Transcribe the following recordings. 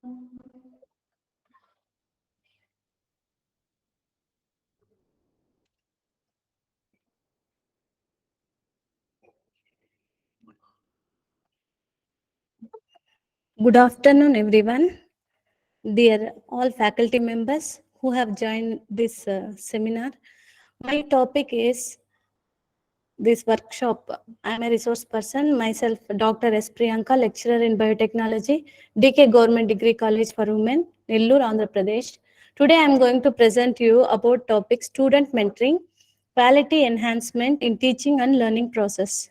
Good afternoon, everyone. Dear all faculty members who have joined this seminar. My topic is this workshop. I am a resource person, myself, Dr. S. Priyanka, lecturer in biotechnology, DK Government Degree College for Women, Nellore, Andhra Pradesh. Today, I am going to present you about topic student mentoring, quality enhancement in teaching and learning process.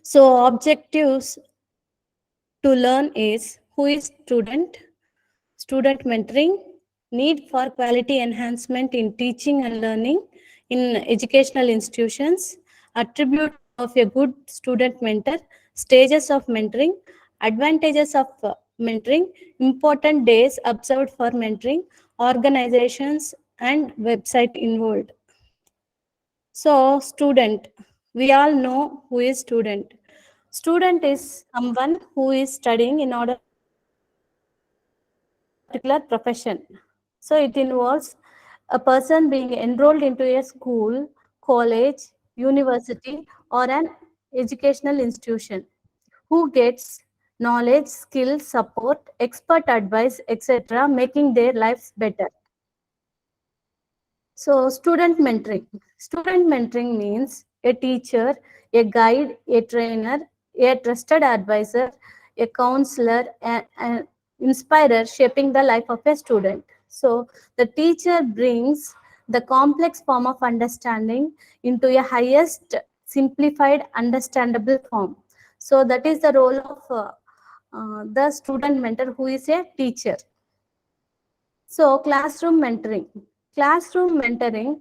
So, objectives to learn is who is student mentoring, need for quality enhancement in teaching and learning in educational institutions, attributes of a good student mentor, stages of mentoring, advantages of mentoring, important days observed for mentoring, organizations and website involved. So, student, we all know who is student. Student is someone who is studying in order particular profession. So it involves a person being enrolled into a school, college, university, or an educational institution who gets knowledge, skill, support, expert advice, etc., making their lives better. So, student mentoring. Student mentoring means a teacher, a guide, a trainer, a trusted advisor, a counselor, an inspirer shaping the life of a student. So, the teacher brings the complex form of understanding into a highest simplified, understandable form. So, that is the role of the student mentor who is a teacher. So, classroom mentoring. Classroom mentoring.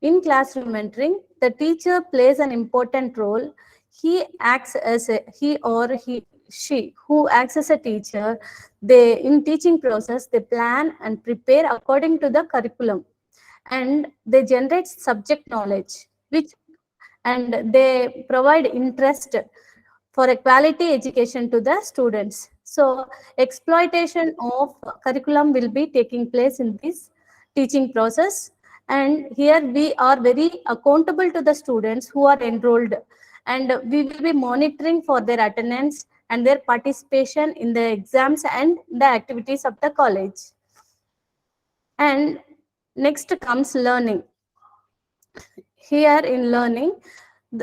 In classroom mentoring, the teacher plays an important role. He acts as she who acts as a teacher. They in teaching process they plan and prepare according to the curriculum, and they generate subject knowledge, which and they provide interest for a quality education to the students. So exploitation of curriculum will be taking place in this teaching process. And here we are very accountable to the students who are enrolled, and we will be monitoring for their attendance and their participation in the exams and the activities of the college. And next comes learning. Here in learning,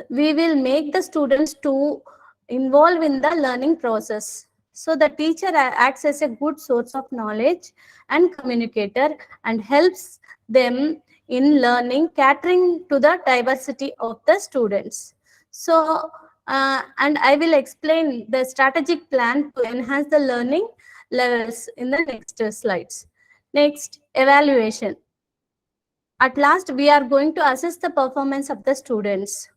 we will make the students to involve in the learning process. So the teacher acts as a good source of knowledge and communicator and helps them in learning, catering to the diversity of the students. So, and I will explain the strategic plan to enhance the learning levels in the next slides. Next, evaluation. At last, we are going to assess the performance of the students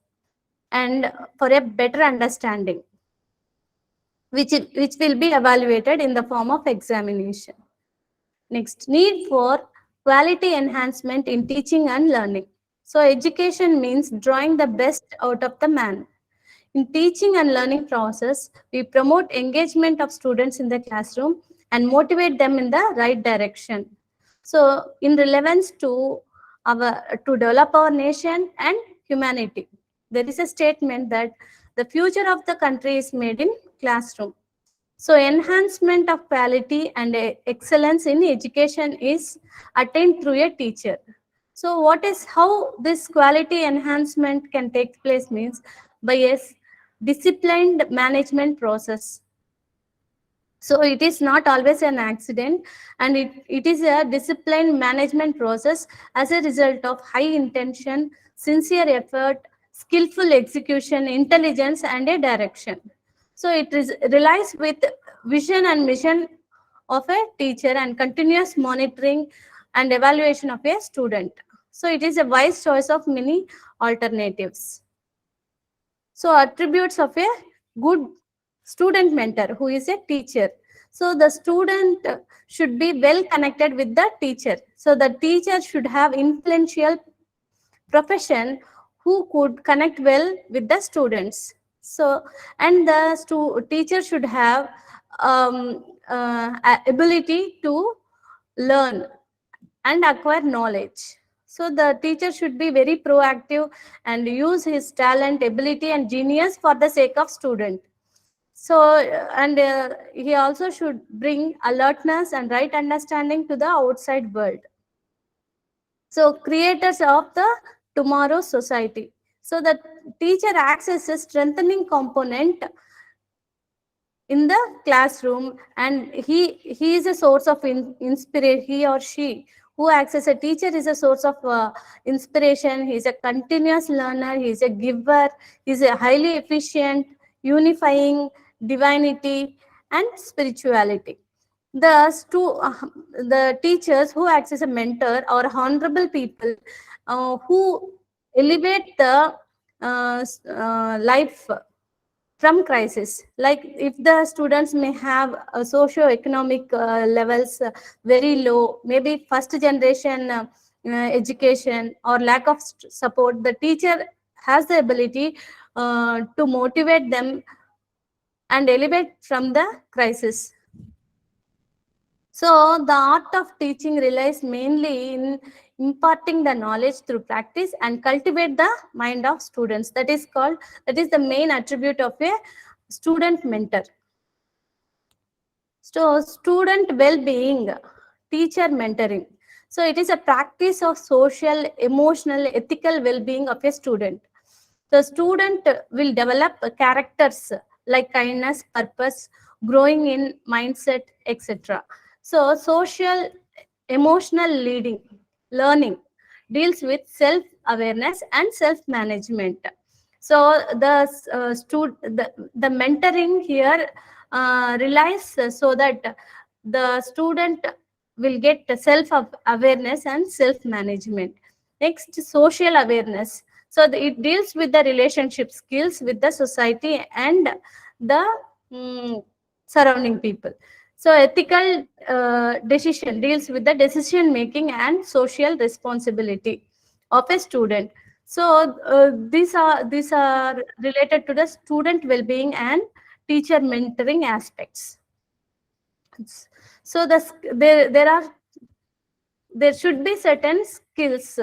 and for a better understanding, which will be evaluated in the form of examination. Next, need for quality enhancement in teaching and learning. So education means drawing the best out of the man. In teaching and learning process, we promote engagement of students in the classroom and motivate them in the right direction. So in relevance to to develop our nation and humanity, there is a statement that the future of the country is made in classroom. So enhancement of quality and excellence in education is attained through a teacher. So how this quality enhancement can take place means by a disciplined management process. So it is not always an accident, and it is a disciplined management process as a result of high intention, sincere effort, skillful execution, intelligence, and a direction. So relies with vision and mission of a teacher and continuous monitoring and evaluation of a student. So it is a wise choice of many alternatives. So attributes of a good student mentor who is a teacher. So the student should be well connected with the teacher. So the teacher should have influential profession who could connect well with the students. So, and the teacher should have ability to learn and acquire knowledge. So the teacher should be very proactive and use his talent, ability, and genius for the sake of student. So and he also should bring alertness and right understanding to the outside world. So creators of the tomorrow's society. So the teacher acts as a strengthening component in the classroom, and he is a source of inspiration. He or she who acts as a teacher is a source of inspiration. He is a continuous learner, he is a giver, he is a highly efficient, unifying divinity and spirituality. The teachers who acts as a mentor or honorable people who elevate the life from crisis. Like if the students may have socio-economic levels very low, maybe first generation education or lack of support, the teacher has the ability to motivate them and elevate from the crisis. So the art of teaching relies mainly in imparting the knowledge through practice and cultivate the mind of students. That is the main attribute of a student mentor. So student well-being, teacher mentoring. So it is a practice of social, emotional, ethical well-being of a student. The student will develop characters like kindness, purpose, growing in mindset, etc. So social, emotional learning deals with self-awareness and self-management. So the mentoring here relies so that the student will get self-awareness and self-management. Next, social awareness. So it deals with the relationship skills with the society and the surrounding people. So ethical decision deals with the decision making and social responsibility of a student. So these are related to the student well-being and teacher mentoring aspects. So there should be certain skills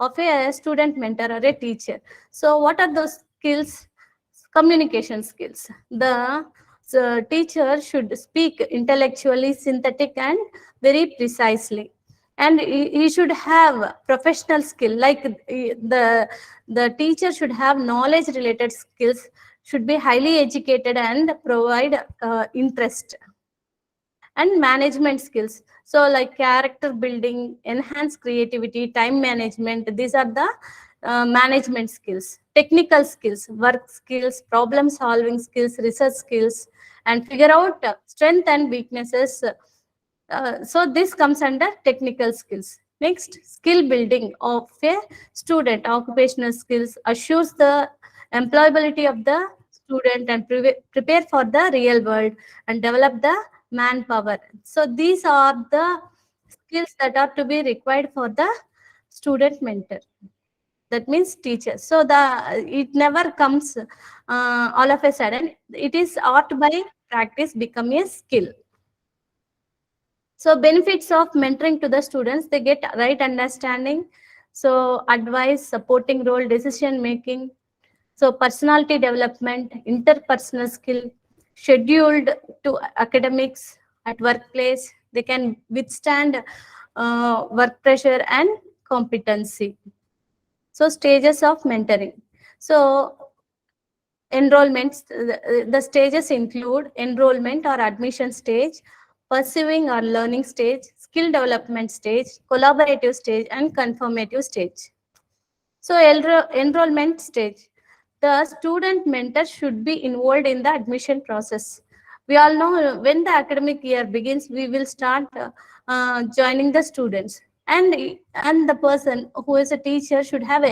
of a student mentor or a teacher. So what are those skills? Communication skills. The teacher should speak intellectually, synthetic, and very precisely. And he should have professional skill, like the teacher should have knowledge related skills, should be highly educated and provide interest. And management skills, so like character building, enhance creativity, time management, these are the management skills. Technical skills, work skills, problem solving skills, research skills, and figure out strength and weaknesses. So this comes under technical skills. Next, skill building of a student. Occupational skills assures the employability of the student and prepare for the real world and develop the manpower. So these are the skills that are to be required for the student mentor. That means teacher. So it never comes all of a sudden. It is art by practice become a skill. So benefits of mentoring to the students, they get right understanding. So advice, supporting role, decision making. So personality development, interpersonal skill, scheduled to academics at workplace. They can withstand work pressure and competency. So stages of mentoring. So enrollments, the stages include enrollment or admission stage, pursuing or learning stage, skill development stage, collaborative stage, and confirmative stage. So enrollment stage, the student mentor should be involved in the admission process. We all know when the academic year begins, we will start joining the students, and the person who is a teacher should have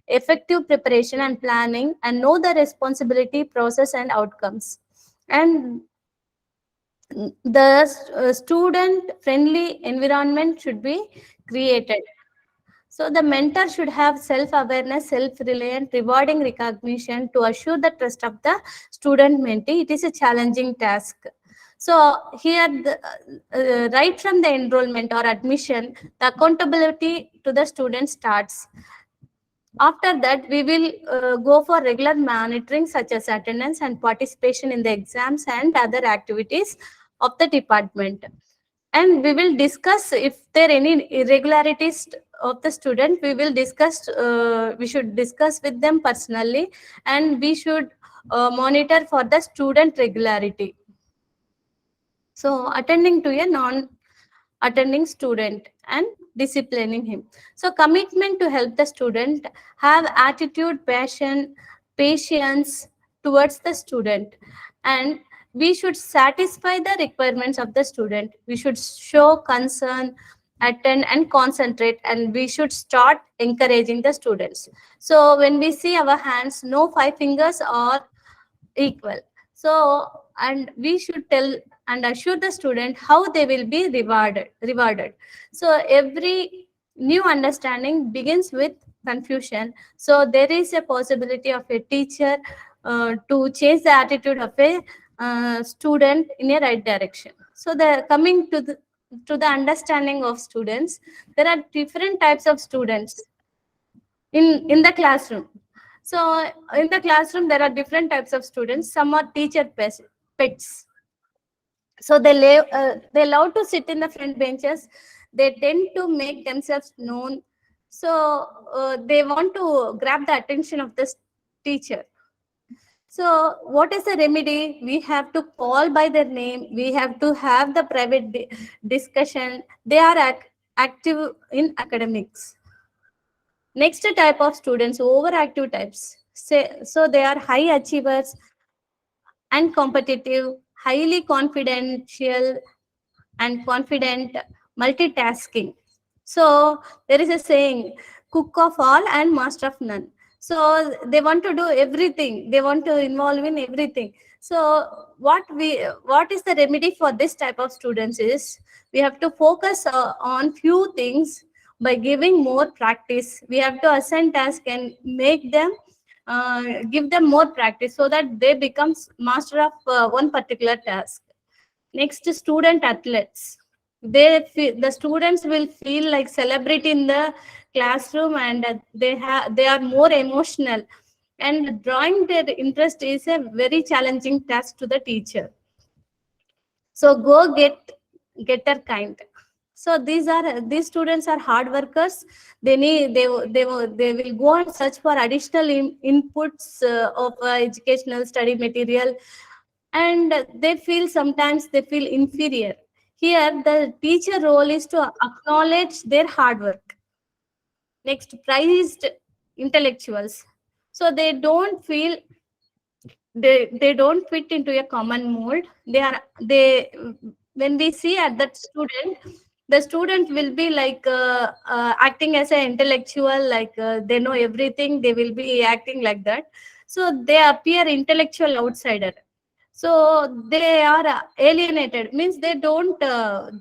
effective preparation and planning and know the responsibility, process, and outcomes. And the student friendly environment should be created. So the mentor should have self-awareness, self-reliant, rewarding recognition to assure the trust of the student mentee. It is a challenging task. So here, right from the enrollment or admission, the accountability to the student starts. After that, we will go for regular monitoring such as attendance and participation in the exams and other activities of the department. And we will discuss if there are any irregularities of the student. We should discuss with them personally, and we should monitor for the student regularity. So attending to a non attending student and disciplining him. So commitment to help the student, have attitude, passion, patience towards the student, and we should satisfy the requirements of the student. We should show concern, attend and concentrate, and we should start encouraging the students. So when we see our hands, no five fingers are equal. So, and we should tell and assure the student how they will be rewarded. So every new understanding begins with confusion. So there is a possibility of a teacher to change the attitude of a student in a right direction. So the coming to the understanding of students, there are different types of students in the classroom. So in the classroom, there are different types of students. Some are teacher pets. So they love to sit in the front benches. They tend to make themselves known. So they want to grab the attention of the teacher. So what is the remedy? We have to call by their name. We have to have the private discussion. They are active in academics. Next type of students, overactive types. So they are high achievers and competitive, highly confidential and confident, multitasking. So there is a saying, cook of all and master of none. So they want to do everything. They want to involve in everything. So what is the remedy for this type of students is we have to focus on few things by giving more practice. We have to assign tasks and make them give them more practice so that they become master of one particular task. Next, student athletes. The students will feel like celebrity in the classroom, and they are more emotional. And drawing their interest is a very challenging task to the teacher. So go getter kind. So these students are hard workers. They will go and search for additional inputs of educational study material, and sometimes they feel inferior. Here the teacher role is to acknowledge their hard work. Next, prized intellectuals. So they don't fit into a common mold. They When we see at that student, the student will be like acting as an intellectual, like they know everything. They will be acting like that. So they appear intellectual outsider. So they are alienated, means they don't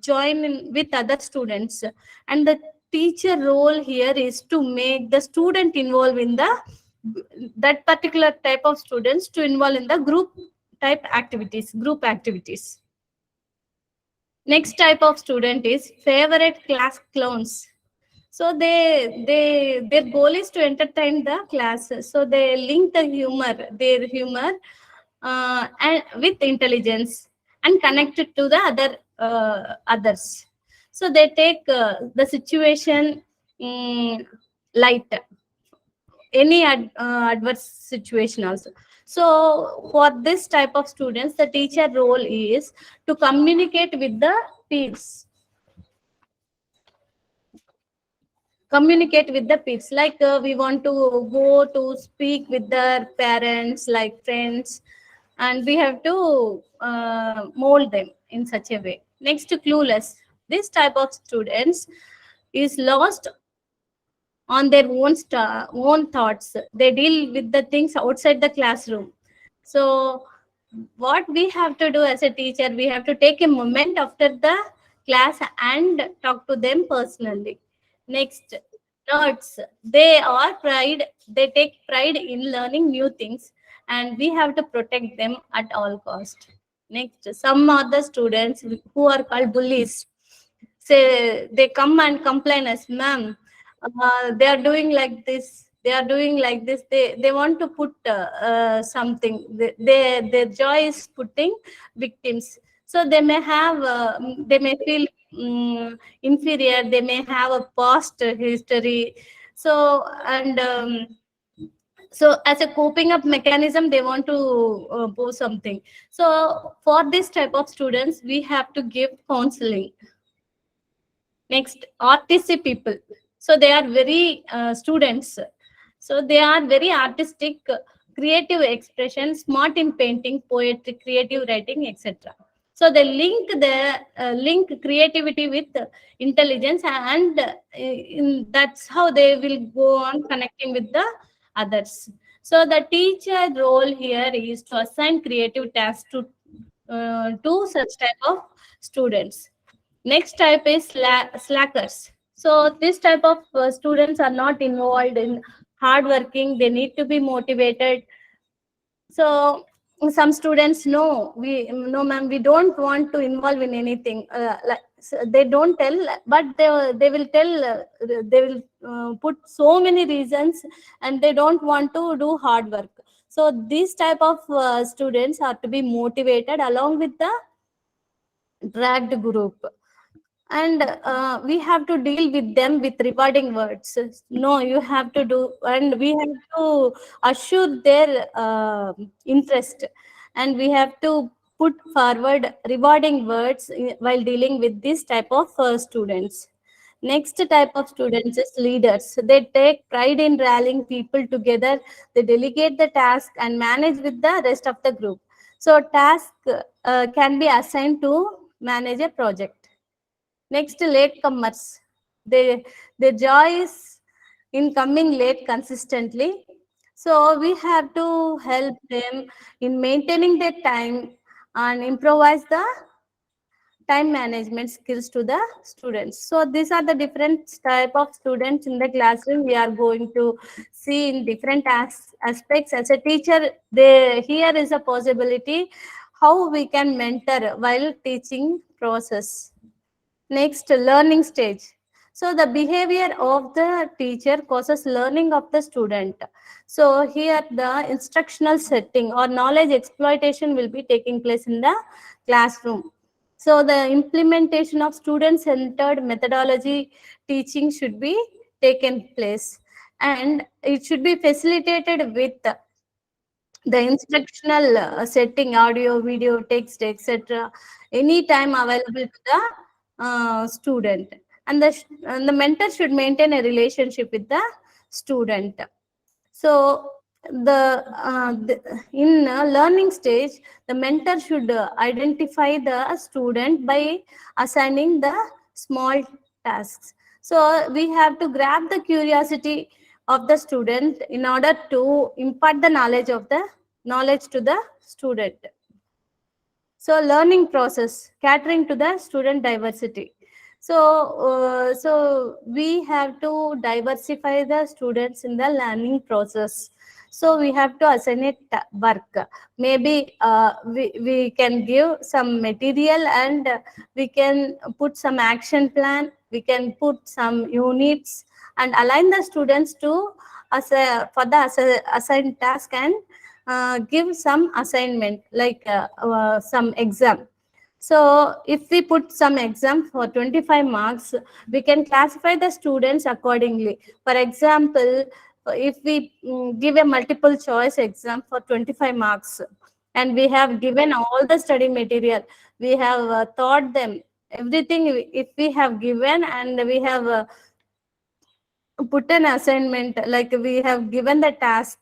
join in with other students. And the teacher role here is to make the student involve in the that particular type of students to involve in the group activities. Next type of student is favorite class clowns. So their goal is to entertain the class. So they link their humor and with intelligence and connect it to the others. So they take the situation light, any adverse situation also. So for this type of students, the teacher role is to communicate with the peers. Communicate with the peers, like we want to go to speak with their parents, like friends, and we have to mold them in such a way. Next, clueless. This type of students is lost on their own thoughts. They deal with the things outside the classroom. So what we have to do as a teacher, we have to take a moment after the class and talk to them personally. Next, nerds. They are pride. They take pride in learning new things, and we have to protect them at all cost. Next, some other students who are called bullies, say they come and complain us, ma'am, they are doing like this. They are doing like this. They want to put something. Their joy is putting victims. So they may have they may feel inferior. They may have a past history. So and so as a coping up mechanism, they want to post something. So for this type of students, we have to give counseling. Next, artistic people. So they are very students. So they are very artistic, creative expression, smart in painting, poetry, creative writing, etc. So they link creativity with intelligence, and that's how they will go on connecting with the others. So the teacher role here is to assign creative tasks to such type of students. Next type is slackers. So this type of students are not involved in hard working. They need to be motivated. So some students, no ma'am, we don't want to involve in anything. Like, so they don't tell, but they will tell. They will put so many reasons, and they don't want to do hard work. So these type of students are to be motivated along with the dragged group, and we have to deal with them with rewarding words. No, you have to do, and we have to assure their interest, and we have to put forward rewarding words while dealing with this type of students. Next type of students is leaders. They take pride in rallying people together. They delegate the task and manage with the rest of the group. So task can be assigned to manage a project. Next, latecomers. Their joy is in coming late consistently. So we have to help them in maintaining their time and improvise the time management skills to the students. So these are the different type of students in the classroom. We are going to see in different aspects. As a teacher, here is a possibility how we can mentor while teaching process. Next, learning stage. So the behavior of the teacher causes learning of the student. So here the instructional setting or knowledge exploitation will be taking place in the classroom. So the implementation of student-centered methodology teaching should be taken place, and it should be facilitated with the instructional setting, audio, video, text, etc., anytime available to the student, and the mentor should maintain a relationship with the student. So in learning stage, the mentor should identify the student by assigning the small tasks. So we have to grab the curiosity of the student in order to impart the knowledge to the student. So learning process, catering to the student diversity. So we have to diversify the students in the learning process. So we have to assign it work. Maybe we can give some material, and we can put some action plan. We can put some units and align the students to for the assigned task, and give some assignment like some exam. So if we put some exam for 25 marks, we can classify the students accordingly. For example, if we give a multiple choice exam for 25 marks, and we have given all the study material, we have taught them everything. If we have given, and we have put an assignment, like we have given the task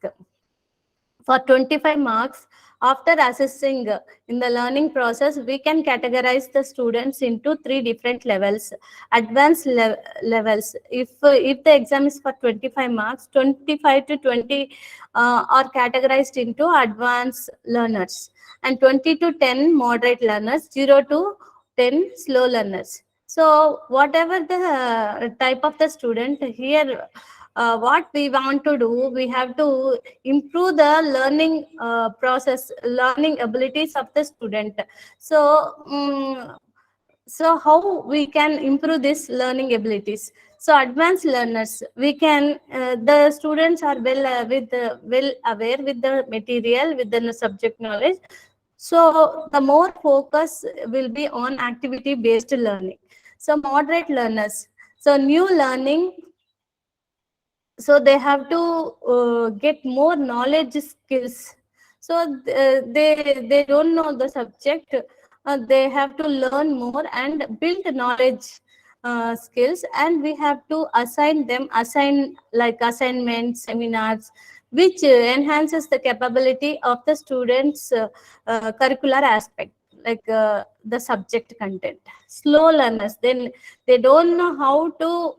for 25 marks, after assessing in the learning process, we can categorize the students into three different levels. Advanced levels. If the exam is for 25 marks, 25 to 20 are categorized into advanced learners, and 20 to 10 moderate learners, 0 to 10 slow learners. So whatever the type of the student here, what we want to do, we have to improve the learning process, learning abilities of the student. So so how we can improve this learning abilities? So advanced learners, we can the students are well aware with the material, with the subject knowledge. So the more focus will be on activity based learning. So moderate learners, so new learning, so they have to get more knowledge skills. So they don't know the subject, they have to learn more and build knowledge skills, and we have to assign like assignments, seminars, which enhances the capability of the students curricular aspect, like the subject content. Slow learners, then they don't know how to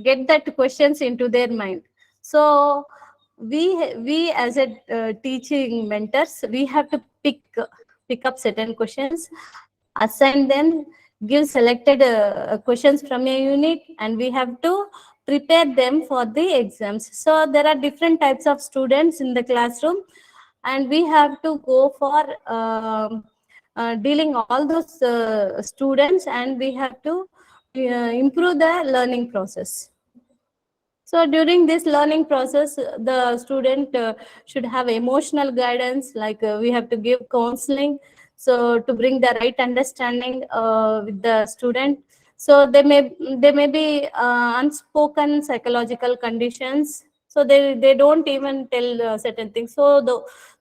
get that questions into their mind. So we as a teaching mentors, we have to pick up certain questions, assign them, give selected questions from a unit, and we have to prepare them for the exams. So there are different types of students in the classroom, and we have to go for dealing all those students, and we have to improve the learning process. So during this learning process, the student should have emotional guidance, like we have to give counseling, so to bring the right understanding with the student. So they may be unspoken psychological conditions, so they don't even tell certain things. So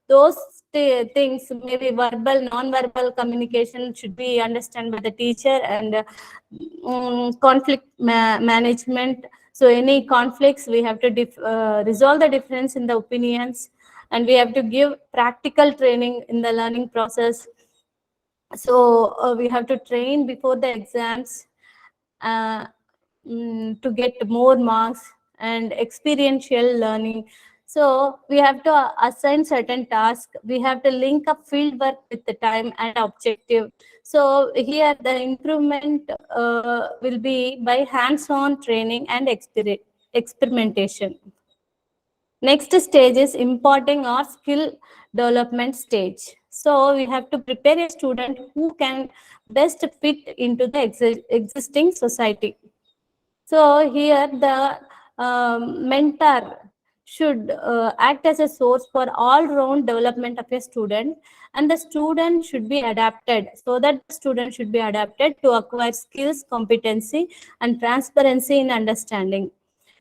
those things, maybe verbal, non-verbal communication should be understood by the teacher, and conflict management. So any conflicts, we have to resolve the difference in the opinions, and we have to give practical training in the learning process. So we have to train before the exams uh, to get more marks, and experiential learning. So we have to assign certain tasks. We have to link up field work with the time and objective. So here the improvement will be by hands-on training and experimentation. Next stage is importing or skill development stage. So we have to prepare a student who can best fit into the existing society. So here the mentor should act as a source for all-round development of a student, and the student should be adapted, so that the student should be adapted to acquire skills, competency, and transparency in understanding.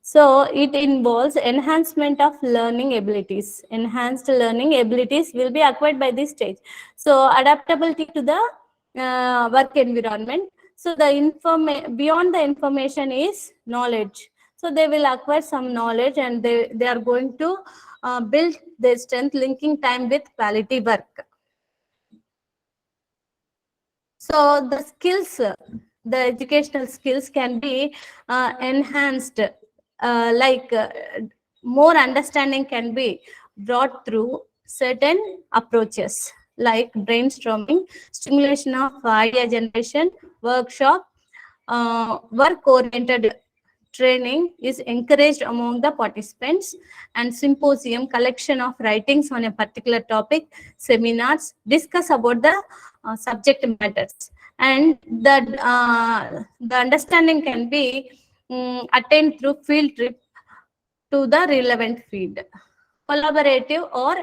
So it involves enhancement of learning abilities. Enhanced learning abilities will be acquired by this stage. So adaptability to the work environment. So the beyond the information is knowledge. So they will acquire some knowledge, and they are going to build their strength, linking time with quality work. So the skills, the educational skills can be enhanced, like more understanding can be brought through certain approaches, like brainstorming, stimulation of idea generation, workshop, work-oriented training is encouraged among the participants, and symposium, collection of writings on a particular topic, seminars, discuss about the subject matters, and the understanding can be attained through field trip to the relevant field. Collaborative or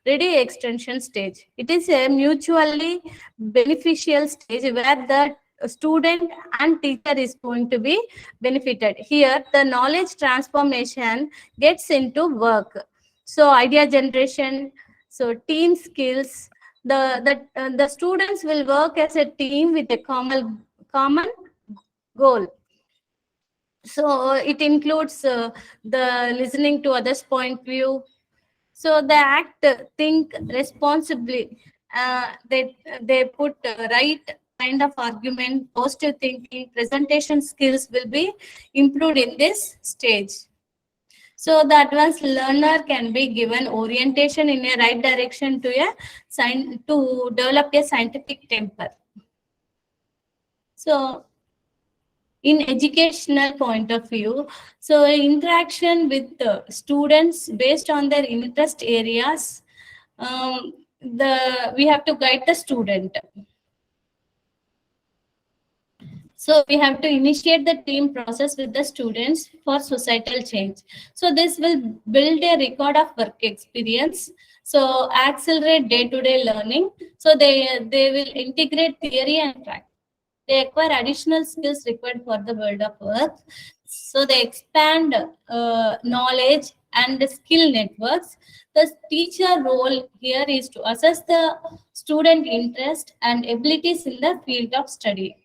ready extension stage. It is a mutually beneficial stage where the student and teacher is going to be benefited. Here, the knowledge transformation gets into work. So idea generation, so team skills. The students will work as a team with a common goal. So it includes the listening to others' point view. So they act, think responsibly. They put right kind of argument, positive thinking, presentation skills will be improved in this stage. So the advanced learner can be given orientation in a right direction to develop a scientific temper. So in educational point of view. So interaction with the students based on their interest areas. The we have to guide the student. So we have to initiate the team process with the students for societal change. So this will build a record of work experience. So accelerate day-to-day learning. So they will integrate theory and practice. They acquire additional skills required for the world of work. So they expand knowledge and skill networks. The teacher role here is to assess the student interest and abilities in the field of study.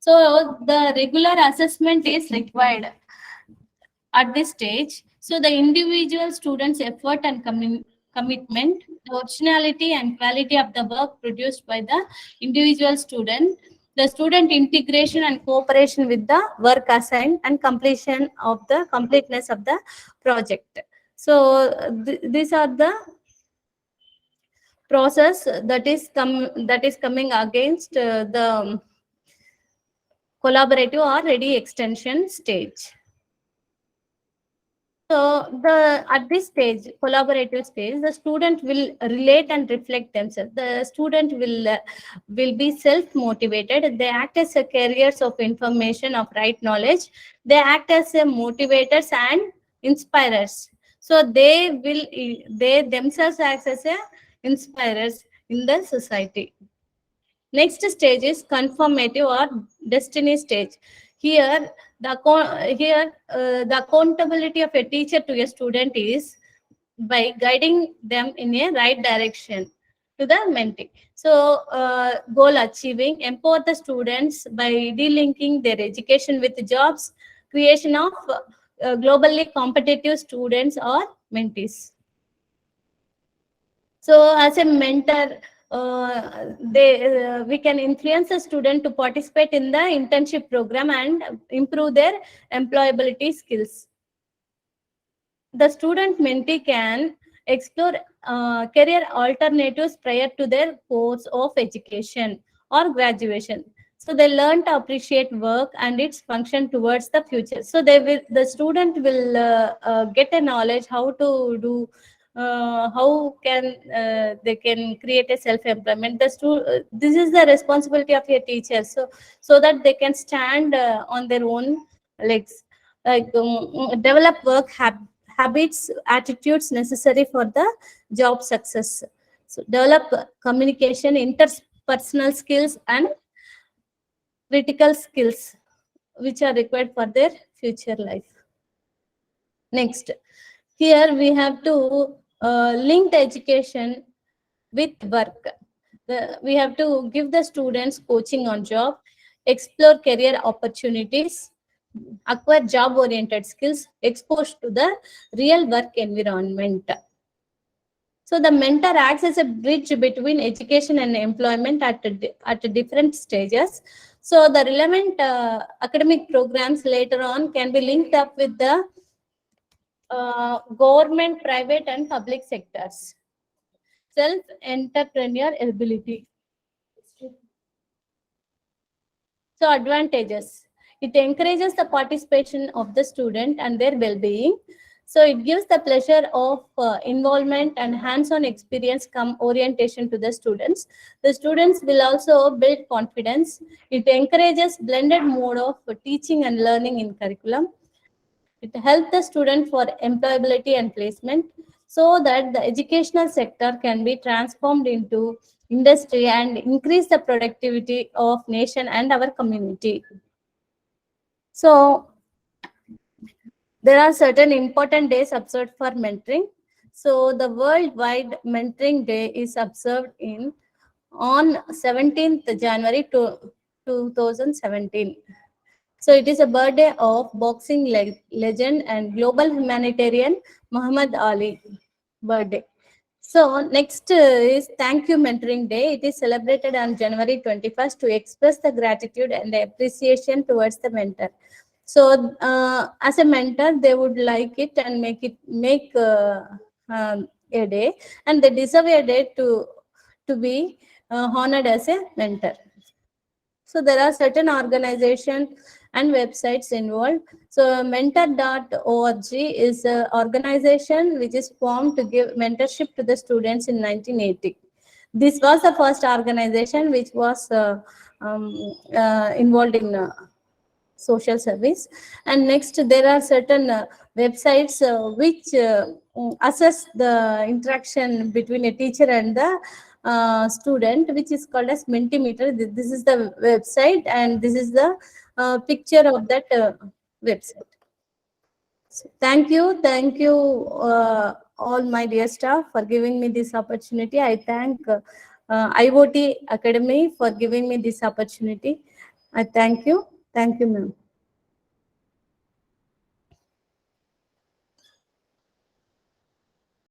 So the regular assessment is required at this stage. So the individual student's effort and commitment, the originality and quality of the work produced by the individual student, the student integration and cooperation with the work assigned, and completeness of the project. So these are the process that is coming against the collaborative or ready extension stage. So at this stage, collaborative stage, the student will relate and reflect themselves. The student will be self-motivated. They act as a carriers of information, of right knowledge. They act as a motivators and inspirers. So they themselves act as a inspirers in the society. Next stage is conformative or destiny stage. Here, the accountability of a teacher to a student is by guiding them in a right direction to the mentee. So, goal achieving, empower the students by delinking their education with jobs, creation of globally competitive students or mentees. So, as a mentor, we can influence a student to participate in the internship program and improve their employability skills. The student mentee can explore career alternatives prior to their course of education or graduation. So they learn to appreciate work and its function towards the future. So the student will get a knowledge how to do, how can they can create a self-employment. This is the responsibility of a teacher. So that they can stand on their own legs, like develop habits, attitudes necessary for the job success. So develop communication, interpersonal skills, and critical skills which are required for their future life. Next, here we have to link the education with work. We have to give the students coaching on job, explore career opportunities, acquire job-oriented skills, exposed to the real work environment. So the mentor acts as a bridge between education and employment at different stages. So the relevant academic programs later on can be linked up with the government, private, and public sectors. Self-entrepreneur ability. So advantages. It encourages the participation of the student and their well-being. So it gives the pleasure of involvement and hands-on experience come orientation to the students. The students will also build confidence. It encourages blended mode of teaching and learning in curriculum. It helps the student for employability and placement so that the educational sector can be transformed into industry and increase the productivity of nation and our community. So there are certain important days observed for mentoring. So the worldwide mentoring day is observed on 17th January 2017. So it is a birthday of boxing legend and global humanitarian Muhammad Ali birthday. So next is Thank You Mentoring Day. It is celebrated on January 21st to express the gratitude and the appreciation towards the mentor. So as a mentor, they would like it and make a day, and they deserve a day to be honored as a mentor. So there are certain organizations and websites involved. So mentor.org is an organization which is formed to give mentorship to the students in 1980. This was the first organization which was involved in social service. And next, there are certain websites which assess the interaction between a teacher and the student, which is called as Mentimeter. This is the website, and this is the picture of that website. So thank you, all my dear staff, for giving me this opportunity. I thank IoT Academy for giving me this opportunity. I thank you, ma'am.